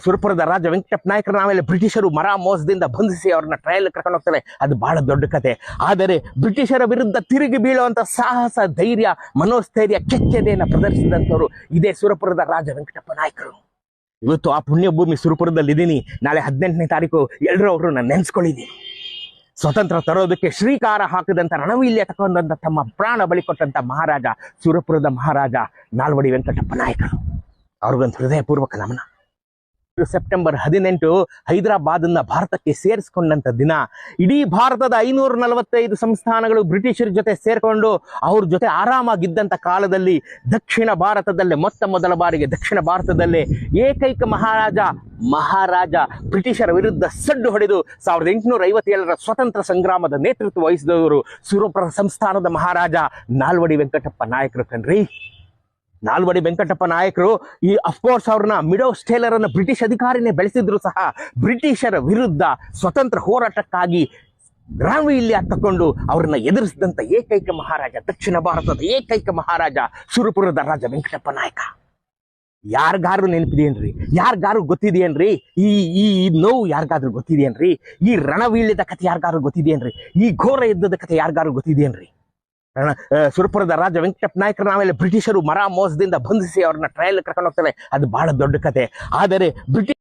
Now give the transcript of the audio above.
ಸುರಪುರದ ರಾಜ ವೆಂಕಟಪ್ಪ ನಾಯಕರನ್ನ ಆಮೇಲೆ ಬ್ರಿಟಿಷರು ಮರ ಮೋಸದಿಂದ ಬಂಧಿಸಿ ಅವ್ರನ್ನ ಟ್ರಯಲ್ ಕರ್ಕೊಂಡು ಹೋಗ್ತಾರೆ. ಅದು ಬಹಳ ದೊಡ್ಡ ಕತೆ. ಆದರೆ ಬ್ರಿಟಿಷರ ವಿರುದ್ಧ ತಿರುಗಿ ಬೀಳುವಂತ ಸಾಹಸ, ಧೈರ್ಯ, ಮನೋಸ್ಥೈರ್ಯ, ಕೆಚ್ಚೆದೆಯನ್ನು ಪ್ರದರ್ಶಿಸಿದಂಥವ್ರು ಇದೇ ಸುರಪುರದ ರಾಜ ವೆಂಕಟಪ್ಪ ನಾಯಕರು. ಇವತ್ತು ಆ ಪುಣ್ಯ ಭೂಮಿ ಸುರಪುರದಲ್ಲಿ ಇದ್ದೀನಿ. ನಾಳೆ 18ನೇ ತಾರೀಕು ಎಲ್ಲರೂ ಅವ್ರನ್ನ ನೆನೆಸ್ಕೊಳ್ಳಿದ್ದೀನಿ. ಸ್ವತಂತ್ರ ತರೋದಕ್ಕೆ ಶ್ರೀಕಾರ ಹಾಕಿದಂಥ ರಣವೀಲ್ಯ ತಗೊಂಡಂತ ತಮ್ಮ ಪ್ರಾಣ ಬಲಿ ಕೊಟ್ಟಂತ ಮಹಾರಾಜ ಸುರಪುರದ ಮಹಾರಾಜ ನಾಲ್ವಡಿ ವೆಂಕಟಪ್ಪ ನಾಯಕರು. ಅವ್ರಿಗೊಂದು ಹೃದಯಪೂರ್ವಕ ನಮನ. ಸೆಪ್ಟೆಂಬರ್ 18 ಹೈದರಾಬಾದ್ನ ಭಾರತಕ್ಕೆ ಸೇರಿಸಿಕೊಂಡಂತ ದಿನ. ಇಡೀ ಭಾರತದ 545 ಸಂಸ್ಥಾನಗಳು ಬ್ರಿಟಿಷರ ಜೊತೆ ಸೇರ್ಕೊಂಡು ಅವ್ರ ಜೊತೆ ಆರಾಮಾಗಿದ್ದಂಥ ಕಾಲದಲ್ಲಿ ದಕ್ಷಿಣ ಭಾರತದಲ್ಲೇ ಮೊದಲ ಬಾರಿಗೆ ದಕ್ಷಿಣ ಭಾರತದಲ್ಲೇ ಏಕೈಕ ಮಹಾರಾಜ ಬ್ರಿಟಿಷರ ವಿರುದ್ಧ ಸಡ್ಡು ಹೊಡೆದು 1857ರ ಸ್ವತಂತ್ರ ಸಂಗ್ರಾಮದ ನೇತೃತ್ವ ವಹಿಸಿದವರು ಸುರಪುರ ಸಂಸ್ಥಾನದ ಮಹಾರಾಜ ನಾಲ್ವಡಿ ವೆಂಕಟಪ್ಪ ನಾಯಕರು ಕಣ್ರಿ. ನಾಲ್ವಡಿ ವೆಂಕಟಪ್ಪ ನಾಯಕರು ಅಫ್ಕೋರ್ಸ್ ಅವ್ರನ್ನ ಮಿಡೋಸ್ ಟೇಲರ್ ಅನ್ನ ಬ್ರಿಟಿಷ್ ಅಧಿಕಾರಿನೇ ಬೆಳೆಸಿದ್ರು ಸಹ ಬ್ರಿಟಿಷರ ವಿರುದ್ಧ ಸ್ವತಂತ್ರ ಹೋರಾಟಕ್ಕಾಗಿ ರಣವೀಲ್ಯ ತಕೊಂಡು ಅವ್ರನ್ನ ಎದುರಿಸಿದಂತ ಏಕೈಕ ಮಹಾರಾಜ, ದಕ್ಷಿಣ ಭಾರತದ ಏಕೈಕ ಮಹಾರಾಜ ಸುರಪುರದ ರಾಜ ವೆಂಕಟಪ್ಪ ನಾಯಕ. ಯಾರಿಗಾರು ನೆನಪಿದೆಯೇನ್ರಿ? ಯಾರಿಗಾರು ಗೊತ್ತಿದೆಯೇನ್ರಿ? ಈ ನೋವು ಯಾರಿಗಾದ್ರೂ ಗೊತ್ತಿದೆಯೇನ್ರಿ? ಈ ರಣವೀಲ್ಯದ ಕಥೆ ಯಾರಿಗಾರು ಗೊತ್ತಿದೆಯೇನ್ರಿ? ಈ ಘೋರ ಯುದ್ಧದ ಕಥೆ ಯಾರಿಗಾರು ಗೊತ್ತಿದೆಯೇನ್ರಿ? ಸುರಪುರದ ರಾಜ ವೆಂಕಟಪ್ಪ ನಾಯಕರನ್ನ ಆಮೇಲೆ ಬ್ರಿಟಿಷರು ಮರ ಮೋಸದಿಂದ ಬಂಧಿಸಿ ಅವ್ರನ್ನ ಟ್ರಯಲ್ ಕರ್ಕೊಂಡು ಹೋಗ್ತಾರೆ. ಅದು ಬಹಳ ದೊಡ್ಡ ಕತೆ. ಆದರೆ ಬ್ರಿಟಿಷ್